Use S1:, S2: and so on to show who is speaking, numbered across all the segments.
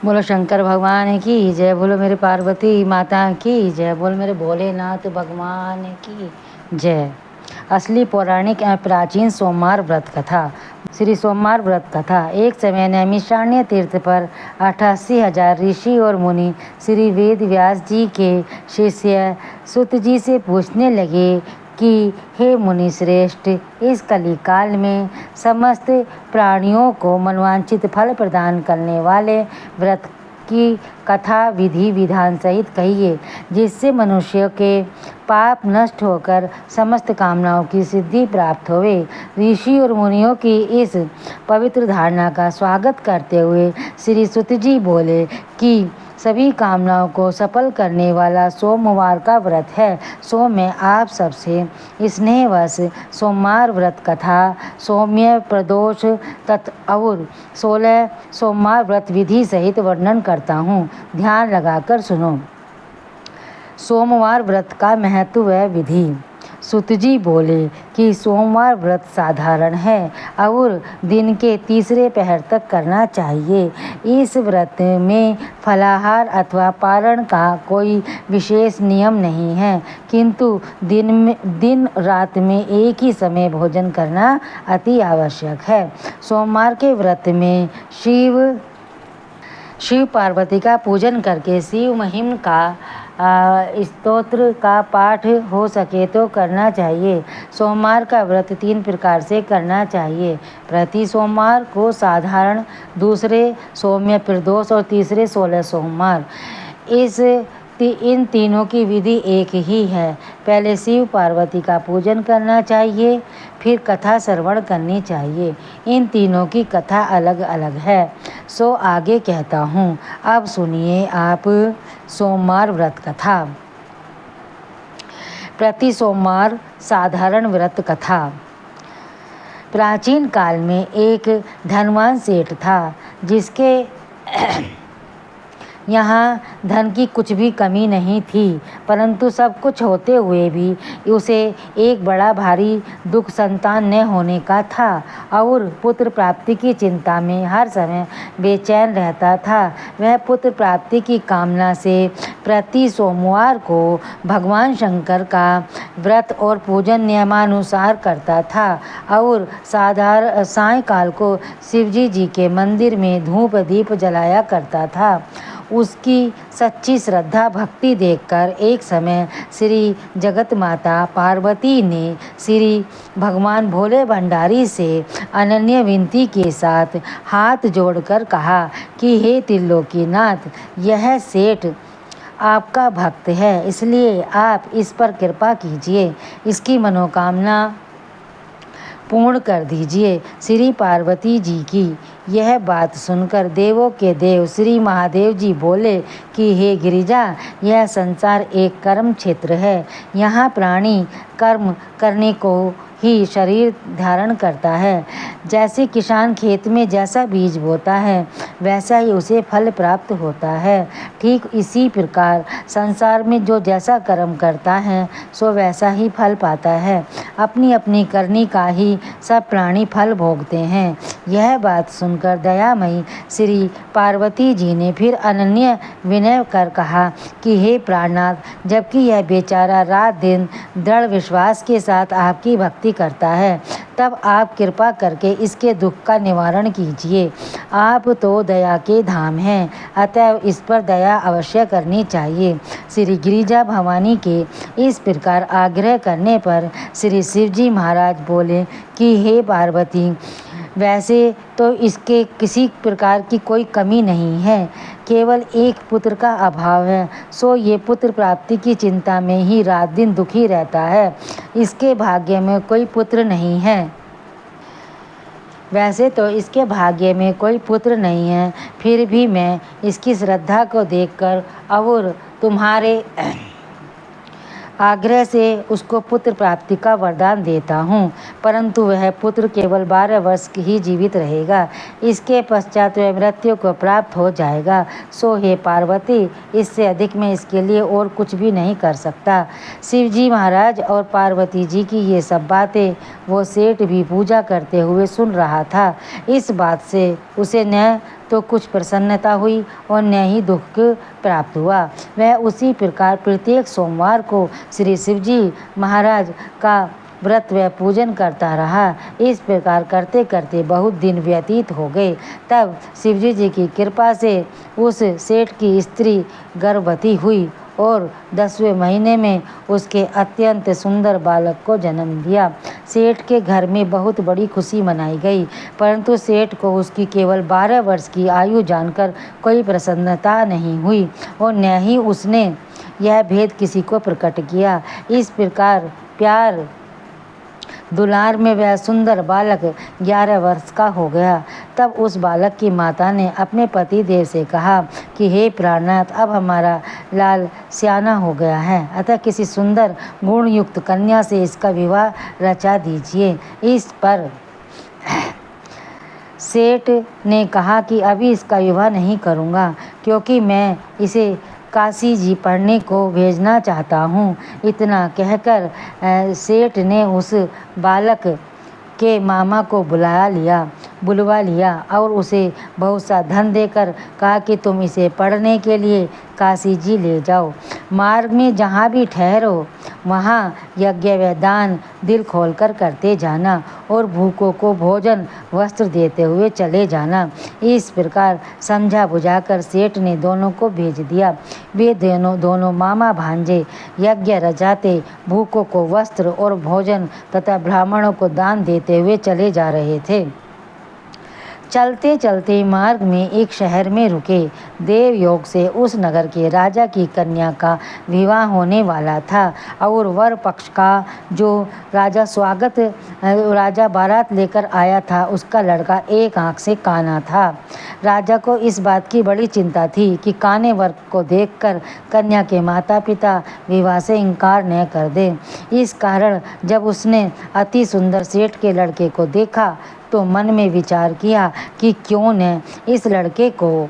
S1: बोलो शंकर भगवान की जय, बोलो मेरे पार्वती माता की जय, बोलो मेरे भोलेनाथ भगवान की जय। असली पौराणिक एवं प्राचीन सोमवार व्रत कथा। श्री सोमवार व्रत कथा। एक समय नैमिषारण्य तीर्थ पर 88,000 ऋषि और मुनि श्री वेद व्यास जी के शिष्य सुत जी से पूछने लगे कि हे मुनि श्रेष्ठ, इस कली काल में समस्त प्राणियों को मनोवांछित फल प्रदान करने वाले व्रत की कथा विधि विधान सहित कहिए, जिससे मनुष्य के पाप नष्ट होकर समस्त कामनाओं की सिद्धि प्राप्त होवे। ऋषि और मुनियों की इस पवित्र धारणा का स्वागत करते हुए श्री सुत जी बोले कि सभी कामनाओं को सफल करने वाला सोमवार का व्रत है, सो मैं आप सबसे स्नेहवश सोमवार व्रत कथा, सौम्य प्रदोष तथा और 16 सोमवार व्रत विधि सहित वर्णन करता हूँ। ध्यान लगाकर सुनो। सोमवार व्रत का महत्व व विधि। सुत जी बोले कि सोमवार व्रत साधारण है और दिन के तीसरे पहर तक करना चाहिए। इस व्रत में फलाहार अथवा पारण का कोई विशेष नियम नहीं है, किंतु दिन रात में एक ही समय भोजन करना अति आवश्यक है। सोमवार के व्रत में शिव पार्वती का पूजन करके शिव महिमा का स्तोत्र का पाठ हो सके तो करना चाहिए। सोमवार का व्रत 3 प्रकार से करना चाहिए। प्रति सोमवार को साधारण, दूसरे सौम्य प्रदोष और तीसरे 16 सोमवार। इन तीनों की विधि एक ही है। पहले शिव पार्वती का पूजन करना चाहिए, फिर कथा श्रवण करनी चाहिए। इन तीनों की कथा अलग अलग है, सो आगे कहता हूँ। अब सुनिए आप सोमवार व्रत कथा। प्रति सोमवार साधारण व्रत कथा। प्राचीन काल में एक धनवान सेठ था, जिसके यहाँ धन की कुछ भी कमी नहीं थी, परंतु सब कुछ होते हुए भी उसे एक बड़ा भारी दुख संतान न होने का था और पुत्र प्राप्ति की चिंता में हर समय बेचैन रहता था। वह पुत्र प्राप्ति की कामना से प्रति सोमवार को भगवान शंकर का व्रत और पूजन नियमानुसार करता था और सायंकाल को शिवजी जी के मंदिर में धूप दीप जलाया करता था। उसकी सच्ची श्रद्धा भक्ति देखकर एक समय श्री जगत माता पार्वती ने श्री भगवान भोले भंडारी से अनन्य विनती के साथ हाथ जोड़कर कहा कि हे त्रिलोकीनाथ, यह सेठ आपका भक्त है, इसलिए आप इस पर कृपा कीजिए, इसकी मनोकामना पूर्ण कर दीजिए। श्री पार्वती जी की यह बात सुनकर देवों के देव श्री महादेव जी बोले कि हे गिरिजा, यह संसार एक कर्म क्षेत्र है। यहाँ प्राणी कर्म करने को ही शरीर धारण करता है। जैसे किसान खेत में जैसा बीज बोता है, वैसा ही उसे फल प्राप्त होता है। ठीक इसी प्रकार संसार में जो जैसा कर्म करता है, सो वैसा ही फल पाता है। अपनी अपनी करनी का ही सब प्राणी फल भोगते हैं। यह बात सुनकर दयामयी श्री पार्वती जी ने फिर अनन्य विनय कर कहा कि हे प्राणनाथ, जबकि यह बेचारा रात दिन दृढ़ विश्वास के साथ आपकी भक्ति करता है, तब आप कृपा करके इसके दुख का निवारण कीजिए। आप तो दया के धाम हैं, अतः इस पर दया अवश्य करनी चाहिए। श्री गिरिजा भवानी के इस प्रकार आग्रह करने पर श्री शिवजी महाराज बोले कि हे पार्वती, वैसे तो इसके किसी प्रकार की कोई कमी नहीं है, केवल एक पुत्र का अभाव है। सो ये पुत्र प्राप्ति की चिंता में ही रात दिन दुखी रहता है। इसके भाग्य में कोई पुत्र नहीं है। वैसे तो इसके भाग्य में कोई पुत्र नहीं है, फिर भी मैं इसकी श्रद्धा को देखकर और तुम्हारे आग्रह से उसको पुत्र प्राप्ति का वरदान देता हूँ, परंतु वह पुत्र केवल 12 वर्ष ही जीवित रहेगा। इसके पश्चात वह मृत्यु को प्राप्त हो जाएगा। सो हे पार्वती, इससे अधिक मैं इसके लिए और कुछ भी नहीं कर सकता। शिवजी महाराज और पार्वती जी की ये सब बातें वो सेठ भी पूजा करते हुए सुन रहा था। इस बात से उसे न तो कुछ प्रसन्नता हुई और न ही दुख प्राप्त हुआ। वह उसी प्रकार प्रत्येक सोमवार को श्री शिवजी महाराज का व्रत व पूजन करता रहा। इस प्रकार करते करते बहुत दिन व्यतीत हो गए। तब शिवजी जी की कृपा से उस सेठ की स्त्री गर्भवती हुई और 10वें महीने में उसके अत्यंत सुंदर बालक को जन्म दिया। सेठ के घर में बहुत बड़ी खुशी मनाई गई, परंतु सेठ को उसकी केवल 12 वर्ष की आयु जानकर कोई प्रसन्नता नहीं हुई और न ही उसने यह भेद किसी को प्रकट किया। इस प्रकार प्यार दुलार में वह सुंदर बालक 11 वर्ष का हो गया। तब उस बालक की माता ने अपने पति देव से कहा कि हे प्राणनाथ, अब हमारा लाल सियाना हो गया है, अतः किसी सुंदर गुणयुक्त कन्या से इसका विवाह रचा दीजिए। इस पर सेठ ने कहा कि अभी इसका विवाह नहीं करूँगा, क्योंकि मैं इसे काशी जी पढ़ने को भेजना चाहता हूँ। इतना कहकर सेठ ने उस बालक के मामा को बुलवा लिया और उसे बहुत सा धन देकर कहा कि तुम इसे पढ़ने के लिए काशी जी ले जाओ। मार्ग में जहाँ भी ठहरो वहाँ यज्ञ व दान दिल खोलकर करते जाना और भूखों को भोजन वस्त्र देते हुए चले जाना। इस प्रकार समझा बुझाकर सेठ ने दोनों को भेज दिया। वे दोनों मामा भांजे यज्ञ रचाते, भूखों को वस्त्र और भोजन तथा ब्राह्मणों को दान देते हुए चले जा रहे थे। चलते चलते मार्ग में एक शहर में रुके। देव योग से उस नगर के राजा की कन्या का विवाह होने वाला था और वर पक्ष का जो राजा बारात लेकर आया था, उसका लड़का एक आंख से काना था। राजा को इस बात की बड़ी चिंता थी कि काने वर को देखकर कन्या के माता पिता विवाह से इनकार न कर दें। इस कारण जब उसने अति सुंदर सेठ के लड़के को देखा तो मन में विचार किया कि क्यों न इस लड़के को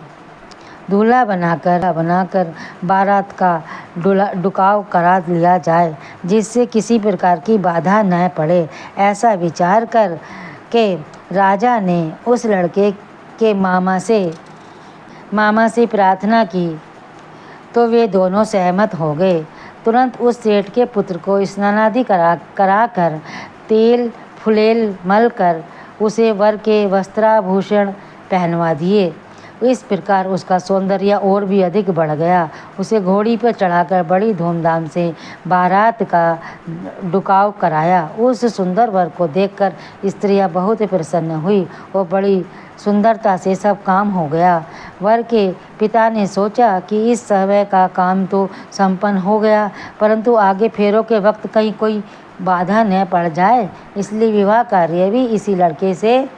S1: दूल्हा बनाकर बारात का डुकाव करा लिया जाए, जिससे किसी प्रकार की बाधा न पड़े। ऐसा विचार कर के राजा ने उस लड़के के मामा से प्रार्थना की तो वे दोनों सहमत हो गए। तुरंत उस सेठ के पुत्र को स्नानादि कराकर तेल फुलेल मल कर उसे वर के वस्त्राभूषण पहनवा दिए। इस प्रकार उसका सौंदर्य और भी अधिक बढ़ गया। उसे घोड़ी पर चढ़ाकर बड़ी धूमधाम से बारात का डुकाव कराया। उस सुंदर वर को देखकर स्त्रियां बहुत प्रसन्न हुई और बड़ी सुंदरता से सब काम हो गया। वर के पिता ने सोचा कि इस समय का काम तो संपन्न हो गया, परंतु आगे फेरों के वक्त कहीं कोई बाधा न पड़ जाए, इसलिए विवाह कार्य भी इसी लड़के से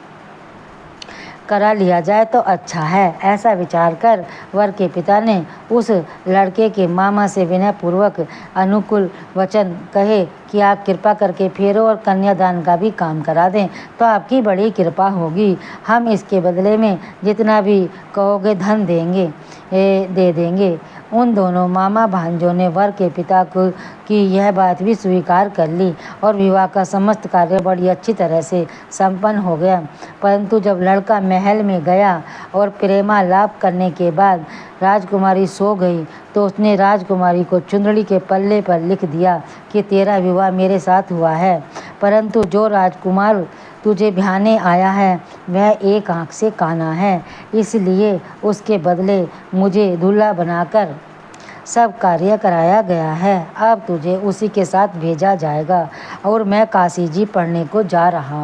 S1: करा लिया जाए तो अच्छा है। ऐसा विचार कर वर के पिता ने उस लड़के के मामा से विनयपूर्वक अनुकूल वचन कहे कि आप कृपा करके फेरों और कन्यादान का भी काम करा दें तो आपकी बड़ी कृपा होगी। हम इसके बदले में जितना भी कहोगे धन दे देंगे। उन दोनों मामा भांजों ने वर के पिता की यह बात भी स्वीकार कर ली और विवाह का समस्त कार्य बड़ी अच्छी तरह से संपन्न हो गया। परंतु जब लड़का महल में गया और प्रेमालाप करने के बाद राजकुमारी सो गई तो उसने राजकुमारी को चुंदड़ी के पल्ले पर लिख दिया कि तेरा विवाह मेरे साथ हुआ है, परंतु जो राजकुमार तुझे ब्याहने आया है वह एक आंख से काना है, इसलिए उसके बदले मुझे दूल्हा बनाकर सब कार्य कराया गया है। अब तुझे उसी के साथ भेजा जाएगा और मैं काशी जी पढ़ने को जा रहा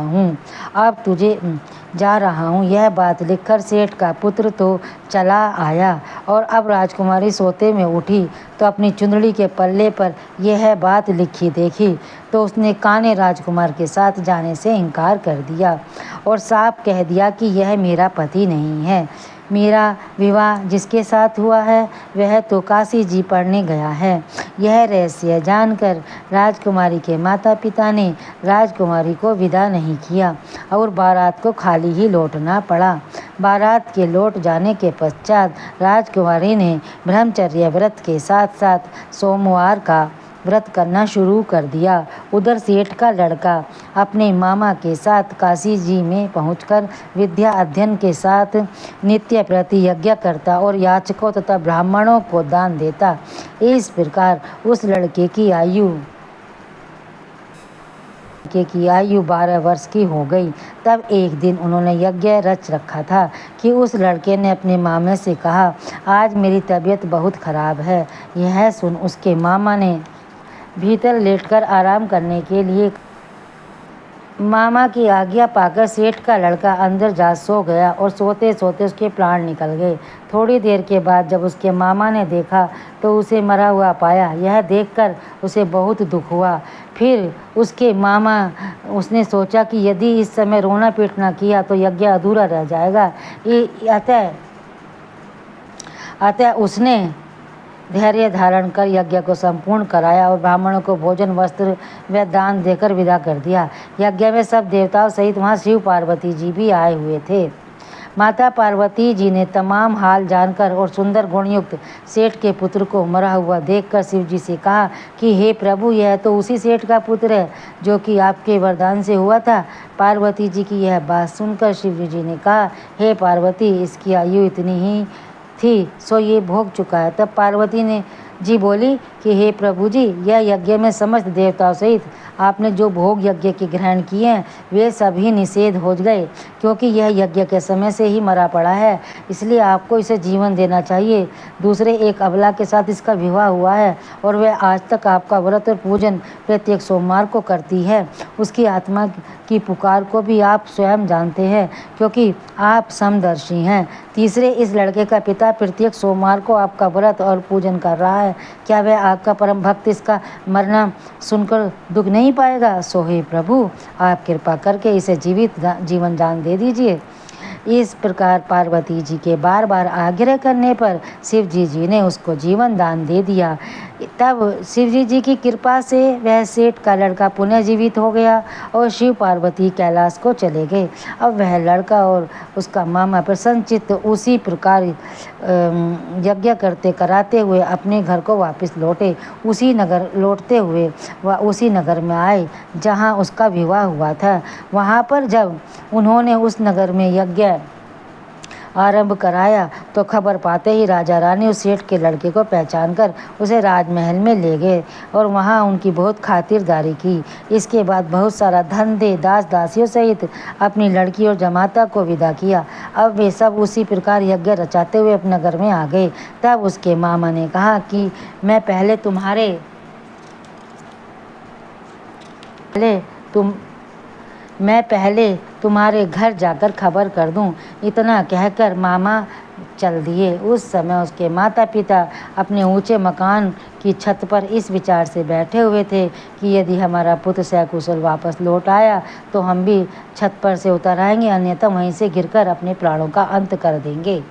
S1: हूँ। यह बात लिखकर सेठ का पुत्र तो चला आया और अब राजकुमारी सोते में उठी तो अपनी चुंदड़ी के पल्ले पर यह बात लिखी देखी तो उसने काने राजकुमार के साथ जाने से इनकार कर दिया और साफ कह दिया कि यह मेरा पति नहीं है। मेरा विवाह जिसके साथ हुआ है वह तो काशी जी पढ़ने गया है। यह रहस्य जानकर राजकुमारी के माता पिता ने राजकुमारी को विदा नहीं किया और बारात को खाली ही लौटना पड़ा। बारात के लौट जाने के पश्चात राजकुमारी ने ब्रह्मचर्य व्रत के साथ साथ सोमवार का व्रत करना शुरू कर दिया। उधर सेठ का लड़का अपने मामा के साथ काशी जी में पहुंचकर विद्या अध्ययन के साथ नित्य प्रति यज्ञ करता और याचकों तथा ब्राह्मणों को दान देता। इस प्रकार उस लड़के की आयु 12 वर्ष की हो गई। तब एक दिन उन्होंने यज्ञ रच रखा था कि उस लड़के ने अपने मामे से कहा, आज मेरी तबीयत बहुत खराब है। यह सुन उसके मामा ने भीतर लेटकर आराम करने के लिए मामा की आज्ञा पाकर सेठ का लड़का अंदर जा सो गया और सोते सोते उसके प्राण निकल गए। थोड़ी देर के बाद जब उसके मामा ने देखा तो उसे मरा हुआ पाया। यह देखकर उसे बहुत दुख हुआ। फिर उसने सोचा कि यदि इस समय रोना पीटना किया तो यज्ञ अधूरा रह जाएगा। अतः उसने धैर्य धारण कर यज्ञ को संपूर्ण कराया और ब्राह्मणों को भोजन वस्त्र व दान देकर विदा कर दिया। यज्ञ में सब देवताओं सहित वहाँ शिव पार्वती जी भी आए हुए थे। माता पार्वती जी ने तमाम हाल जानकर और सुंदर गुणयुक्त सेठ के पुत्र को मरा हुआ देखकर शिव जी से कहा कि हे प्रभु, यह तो उसी सेठ का पुत्र है जो कि आपके वरदान से हुआ था। पार्वती जी की यह बात सुनकर शिव जी ने कहा, हे पार्वती, इसकी आयु इतनी ही थी सो ये भोग चुका है। तब पार्वती ने जी बोली कि हे प्रभु जी, यह यज्ञ में समस्त देवताओं सहित आपने जो भोग यज्ञ के ग्रहण किए हैं वे सभी निषेध हो गए, क्योंकि यह यज्ञ के समय से ही मरा पड़ा है, इसलिए आपको इसे जीवन देना चाहिए। दूसरे एक अबला के साथ इसका विवाह हुआ है और वह आज तक आपका व्रत और पूजन प्रत्येक सोमवार को करती है। उसकी आत्मा की पुकार को भी आप स्वयं जानते हैं, क्योंकि आप समदर्शी हैं। तीसरे इस लड़के का पिता प्रत्येक सोमवार को आपका व्रत और पूजन कर रहा है। क्या वह आपका परम भक्त इसका मरना सुनकर दुख नहीं पाएगा? सो हे प्रभु, आप कृपा करके इसे जीवन दान दे दीजिए। इस प्रकार पार्वती जी के बार बार आग्रह करने पर शिव जी ने उसको जीवन दान दे दिया। तब शिव जी की कृपा से वह सेठ का लड़का पुनः जीवित हो गया और शिव पार्वती कैलाश को चले गए। अब वह लड़का और उसका मामा प्रसन्नचित्त उसी प्रकार यज्ञ कराते हुए अपने घर को वापस लौटे। लौटते हुए वह उसी नगर में आए जहाँ उसका विवाह हुआ था। वहाँ पर जब उन्होंने उस नगर में यज्ञ आरंभ कराया तो खबर पाते ही राजा रानी उस सेठ के लड़के को पहचान कर उसे राजमहल में ले गए और वहाँ उनकी बहुत खातिरदारी की। इसके बाद बहुत सारा धन दे दास दासियों सहित अपनी लड़की और जमाता को विदा किया। अब वे सब उसी प्रकार यज्ञ रचाते हुए अपने घर में आ गए। तब उसके मामा ने कहा कि मैं पहले तुम्हारे घर जाकर खबर कर दूं। इतना कहकर मामा चल दिए। उस समय उसके माता पिता अपने ऊंचे मकान की छत पर इस विचार से बैठे हुए थे कि यदि हमारा पुत्र सकुशल वापस लौट आया तो हम भी छत पर से उतर आएंगे, अन्यथा वहीं से गिरकर अपने प्राणों का अंत कर देंगे।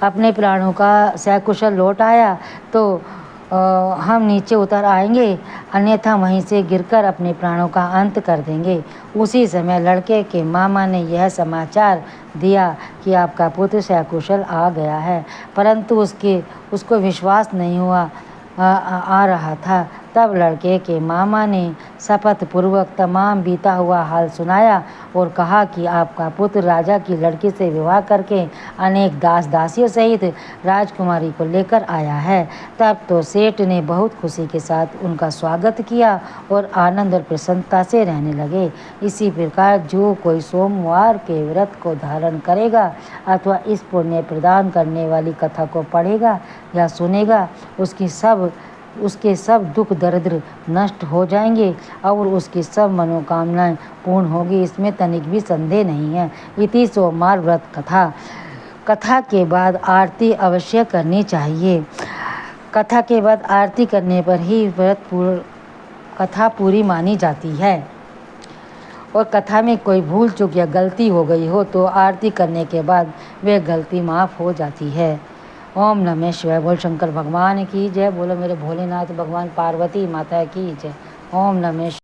S1: अपने प्राणों का सकुशल लौट आया तो हम नीचे उतर आएंगे, अन्यथा वहीं से गिरकर अपने प्राणों का अंत कर देंगे। उसी समय लड़के के मामा ने यह समाचार दिया कि आपका पुत्र सकुशल आ गया है, परंतु उसको विश्वास नहीं हुआ आ रहा था। तब लड़के के मामा ने शपथ पूर्वक तमाम बीता हुआ हाल सुनाया और कहा कि आपका पुत्र राजा की लड़की से विवाह करके अनेक दास दासियों सहित राजकुमारी को लेकर आया है। तब तो सेठ ने बहुत खुशी के साथ उनका स्वागत किया और आनंद और प्रसन्नता से रहने लगे। इसी प्रकार जो कोई सोमवार के व्रत को धारण करेगा अथवा इस पुण्य प्रदान करने वाली कथा को पढ़ेगा या सुनेगा, उसके सब दुख दरिद्र नष्ट हो जाएंगे और उसकी सब मनोकामनाएं पूर्ण होगी, इसमें तनिक भी संदेह नहीं है। इति सोमवार व्रत कथा के बाद आरती अवश्य करनी चाहिए। कथा के बाद आरती करने पर ही कथा पूरी मानी जाती है और कथा में कोई भूल चूक या गलती हो गई हो तो आरती करने के बाद वह गलती माफ़ हो जाती है। ओम नमः शिवाय। बोल शंकर भगवान की जय। बोलो मेरे भोलेनाथ भगवान पार्वती माता की जय। ओम नमः।